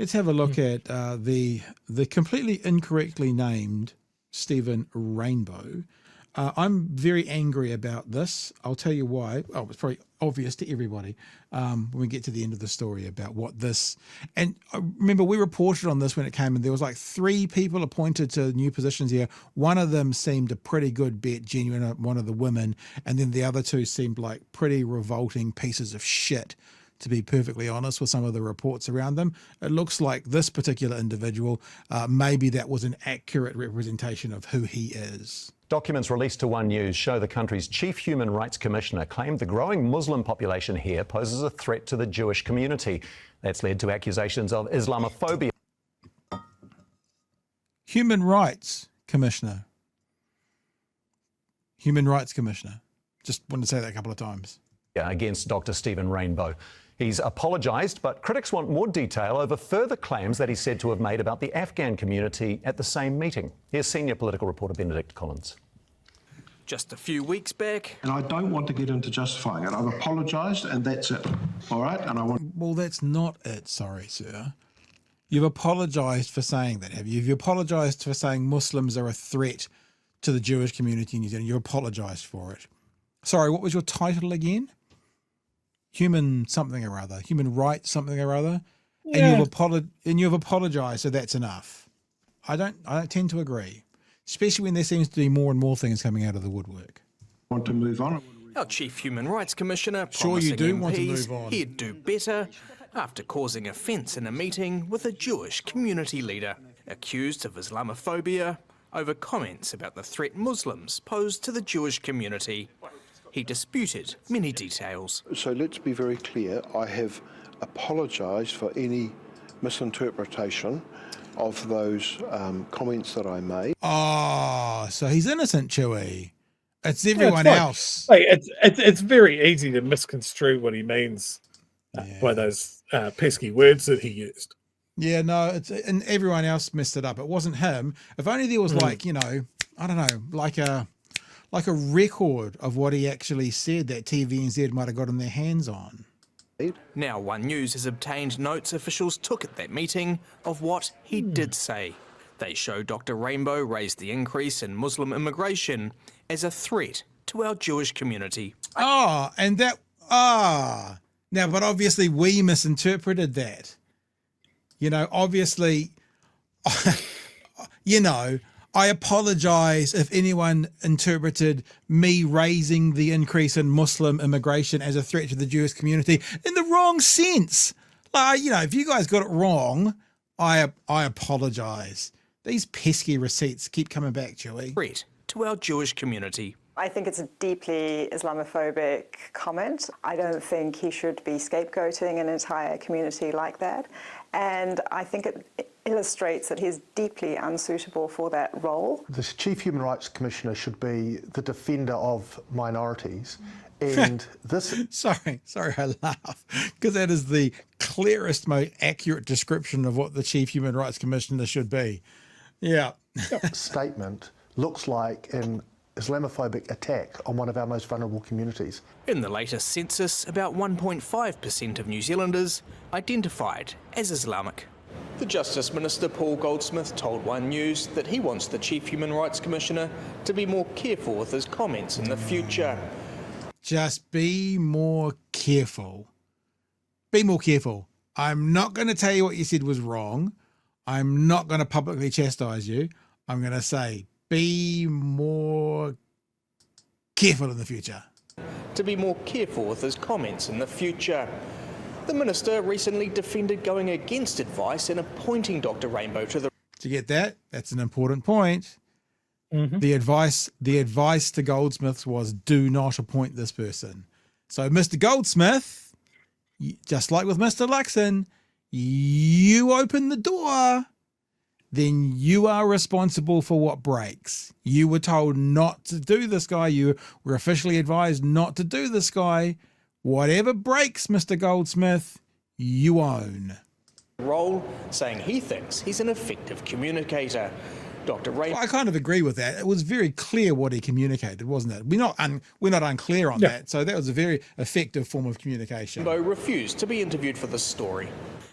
Let's have a look at the completely incorrectly named Stephen Rainbow. I'm very angry about this. I'll tell you why. Oh, it's probably obvious to everybody when we get to the end of the story about what this. And remember, we reported on this when it came in. There was like 3 people appointed to new positions here. One of them seemed a pretty good bet, genuine, one of the women, and then the other 2 seemed like pretty revolting pieces of shit, to be perfectly honest, with some of the reports around them. It looks like this particular individual, maybe that was an accurate representation of who he is. Documents released to One News show the country's chief human rights commissioner claimed the growing Muslim population here poses a threat to the Jewish community. That's led to accusations of Islamophobia. Human rights commissioner. Human rights commissioner. Just wanted to say that a couple of times. Against Dr. Stephen Rainbow. He's apologised, but critics want more detail over further claims that he's said to have made about the Afghan community at the same meeting. Here's senior political reporter Benedict Collins. Just a few weeks back. And I don't want to get into justifying it. I've apologised and that's it. All right? And I want. Well, that's not it, sorry, sir. You've apologised for saying that, have you? You've apologised for saying Muslims are a threat to the Jewish community in New Zealand. You apologised for it. Sorry, what was your title again? Human something or other, human rights something or other, yeah. And you've apologised, so that's enough. I don't tend to agree, especially when there seems to be more and more things coming out of the woodwork. I want to move on. Our chief human rights commissioner sure you do MPs want to move on. He'd do better after causing offence in a meeting with a Jewish community leader accused of Islamophobia over comments about the threat Muslims pose to the Jewish community. He disputed many details. So let's be very clear. I have apologised for any misinterpretation of those comments that I made. Oh, so he's innocent, Chewie. It's everyone else. Like, it's very easy to misconstrue what he means by those pesky words that he used. Yeah, no, and everyone else messed it up. It wasn't him. If only there was like, you know, I don't know, like a record of what he actually said that TVNZ might have gotten their hands on. Now One News has obtained notes officials took at that meeting of what he did say. They show Dr. Rainbow raised the increase in Muslim immigration as a threat to our Jewish community. Now, but obviously we misinterpreted that. You know, obviously, you know, I apologise if anyone interpreted me raising the increase in Muslim immigration as a threat to the Jewish community in the wrong sense. You know, if you guys got it wrong, I apologise. These pesky receipts keep coming back, Chewie. Threat to our Jewish community. I think it's a deeply Islamophobic comment. I don't think he should be scapegoating an entire community like that. And I think it illustrates that he's deeply unsuitable for that role. The Chief Human Rights Commissioner should be the defender of minorities. And this... Sorry, I laugh, because that is the clearest, most accurate description of what the Chief Human Rights Commissioner should be. Yeah. Statement looks like an Islamophobic attack on one of our most vulnerable communities. In the latest census, about 1.5% of New Zealanders identified as Islamic. The Justice Minister Paul Goldsmith told One News that he wants the Chief Human Rights Commissioner to be more careful with his comments in the future. Just be more careful. Be more careful. I'm not going to tell you what you said was wrong. I'm not going to publicly chastise you. I'm going to say, be more careful in the future. To be more careful with his comments in the future. The Minister recently defended going against advice and appointing Dr. Rainbow to the... Did you get that? That's an important point. Mm-hmm. The advice to Goldsmiths was do not appoint this person. So Mr. Goldsmith, just like with Mr. Luxon, you open the door, then you are responsible for what breaks. You were told not to do this guy. You were officially advised not to do this guy. Whatever breaks, Mr. Goldsmith, you own. Role, saying he thinks he's an effective communicator. Dr. Ray. I kind of agree with that. It was very clear what he communicated, wasn't it? We're not unclear on that. So that was a very effective form of communication. Rainbow refused to be interviewed for this story.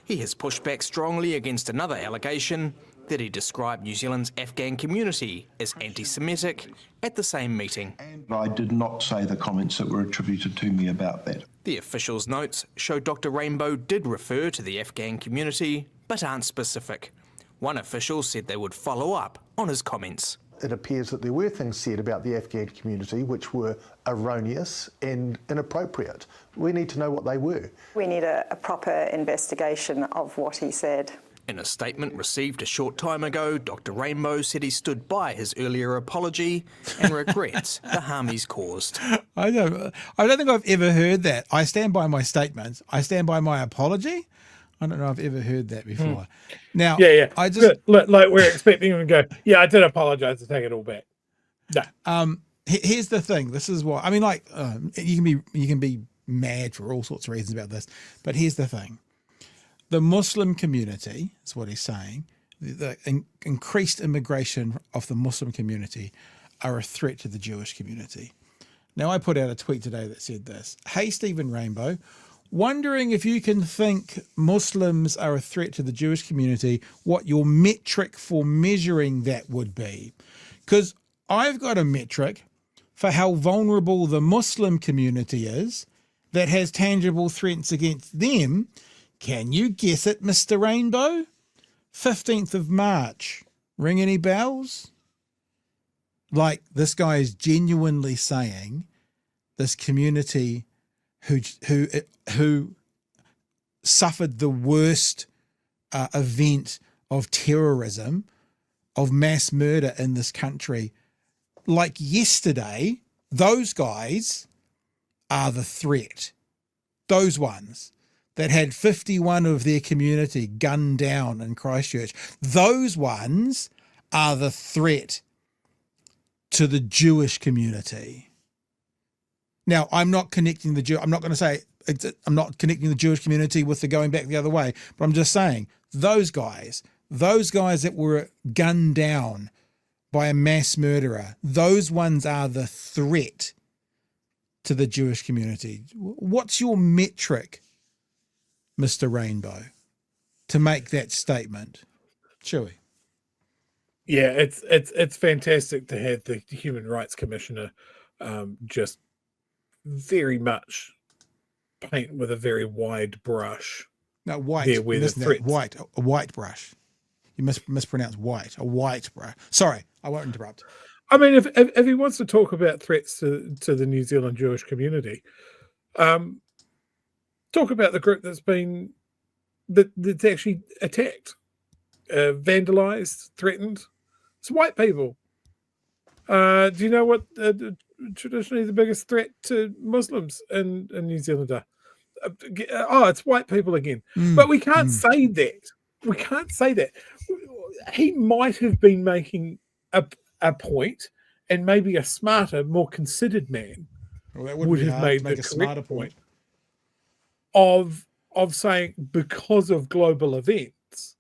He has pushed back strongly against another allegation that he described New Zealand's Afghan community as anti-Semitic at the same meeting. I did not say the comments that were attributed to me about that. The official's notes show Dr. Rainbow did refer to the Afghan community, but aren't specific. One official said they would follow up on his comments. It appears that there were things said about the Afghan community which were erroneous and inappropriate. We need to know what they were. We need a proper investigation of what he said. In a statement received a short time ago, Dr. Rainbow said he stood by his earlier apology and regrets the harm he's caused. I don't think I've ever heard that. I stand by my statements. I stand by my apology. I don't know if I've ever heard that before. Now, Yeah. I just like we're expecting him to go, yeah, I did apologise to take it all back. No. Here's the thing. This is what I mean. Like you can be mad for all sorts of reasons about this, but here's the thing. The Muslim community is what he's saying. The increased immigration of the Muslim community are a threat to the Jewish community. Now, I put out a tweet today that said this. Hey, Stephen Rainbow, wondering if you can think Muslims are a threat to the Jewish community, what your metric for measuring that would be. Because I've got a metric for how vulnerable the Muslim community is that has tangible threats against them. Can you guess it, Mr. Rainbow? 15th of March. Ring any bells? Like, this guy is genuinely saying this community who suffered the worst event of terrorism, of mass murder in this country, like yesterday, those guys are the threat. Those ones that had 51 of their community gunned down in Christchurch. Those ones are the threat to the Jewish community. Now, I'm not connecting I'm not going to say I'm not connecting the Jewish community with the going back the other way, but I'm just saying those guys that were gunned down by a mass murderer, those ones are the threat to the Jewish community. What's your metric, Mr. Rainbow, to make that statement? Chewie. Yeah, it's fantastic to have the Human Rights Commissioner just very much paint with a very wide brush. No, white. There where the threats. White, a white brush. You mispronounce white, a white brush. Sorry, I won't interrupt. I mean, if he wants to talk about threats to the New Zealand Jewish community, talk about the group that's actually attacked, vandalized, threatened. It's white people. Do you know what traditionally the biggest threat to Muslims in New Zealand are? It's white people again. But we can't say that. We can't say that. He might have been making a point, and maybe a smarter, more considered man would have made the correct point of saying, because of global events,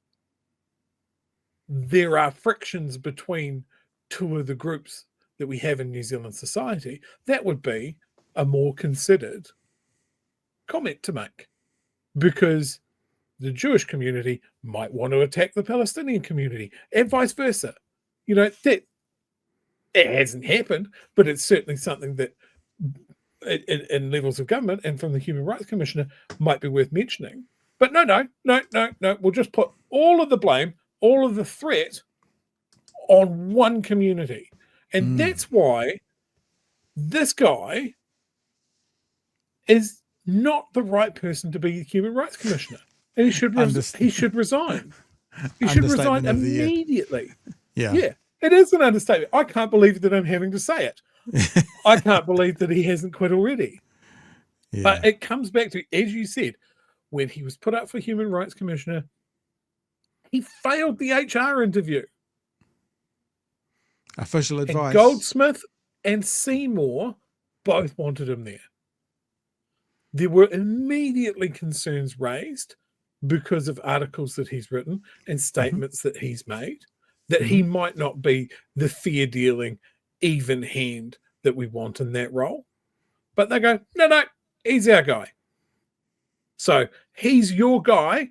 there are frictions between two of the groups that we have in New Zealand society. That would be a more considered comment to make, because the Jewish community might want to attack the Palestinian community and vice versa. You know, that it hasn't happened, but it's certainly something that in levels of government and from the Human Rights Commissioner might be worth mentioning. But no. We'll just put all of the blame, all of the threat on one community. And that's why this guy is not the right person to be Human Rights Commissioner. And he should resign. He should resign immediately. Yeah. It is an understatement. I can't believe that I'm having to say it. I can't believe that he hasn't quit already. Yeah. But it comes back to, as you said, when he was put up for Human Rights Commissioner, he failed the HR interview. Official advice. And Goldsmith and Seymour both wanted him there. There were immediately concerns raised because of articles that he's written and statements that he's made, that he might not be the fair-dealing, even hand that we want in that role. But they go, no, he's our guy. So he's your guy.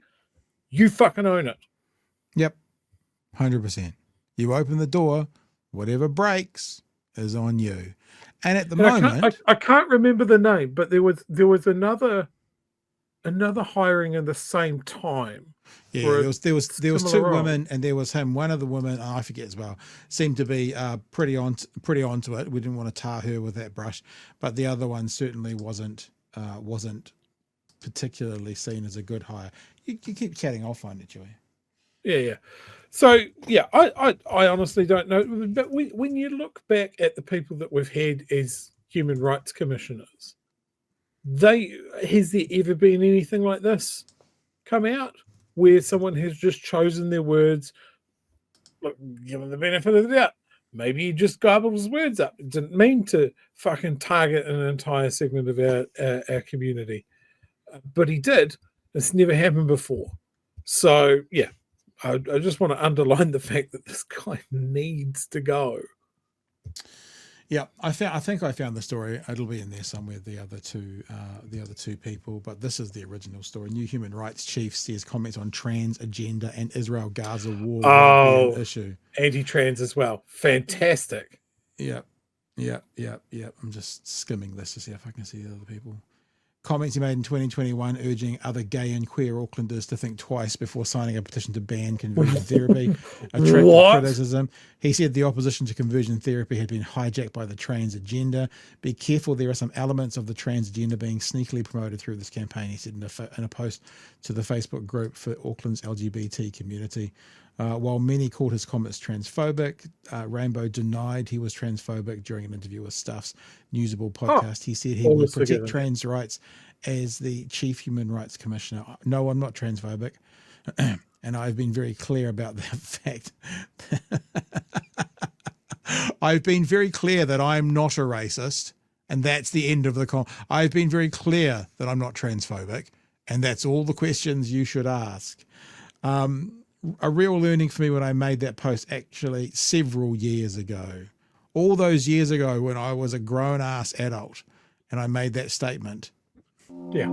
you fucking own it. Yep. 100%. You open the door, whatever breaks is on you. And at the moment, I can't remember the name, but there was another hiring in the same time. yeah, there was two similar role. women, and there was him. One of the women, I forget as well, seemed to be pretty onto it. We didn't want to tar her with that brush, but the other one certainly wasn't particularly seen as a good hire. You keep chatting, I'll find it, Chewie. Yeah. So yeah, I honestly don't know. But when you look back at the people that we've had as human rights commissioners, has there ever been anything like this come out where someone has just chosen their words? Look, give him the benefit of the doubt. Maybe he just garbled his words up. It didn't mean to fucking target an entire segment of our community, but he did. It's never happened before. So yeah. I just want to underline the fact that this guy needs to go. Yeah, I think I found the story. It'll be in there somewhere. The other two people, but this is the original story. New human rights chief says comments on trans agenda and Israel-Gaza war will be an issue. Anti-trans as well. Fantastic. Yeah. I'm just skimming this to see if I can see the other people. Comments he made in 2021 urging other gay and queer Aucklanders to think twice before signing a petition to ban conversion therapy attracted criticism. He said the opposition to conversion therapy had been hijacked by the trans agenda. Be careful, there are some elements of the trans agenda being sneakily promoted through this campaign, he said in a post to the Facebook group for Auckland's LGBT community. While many called his comments transphobic, Rainbow denied he was transphobic during an interview with Stuff's Newsable podcast. He said he would protect trans rights as the chief human rights commissioner. No, I'm not transphobic. And I've been very clear about that fact. I've been very clear that I'm not a racist, and that's the end of the I've been very clear that I'm not transphobic, and that's all the questions you should ask. A real learning for me when I made that post actually several years ago. All those years ago when I was a grown-ass adult and I made that statement. Yeah.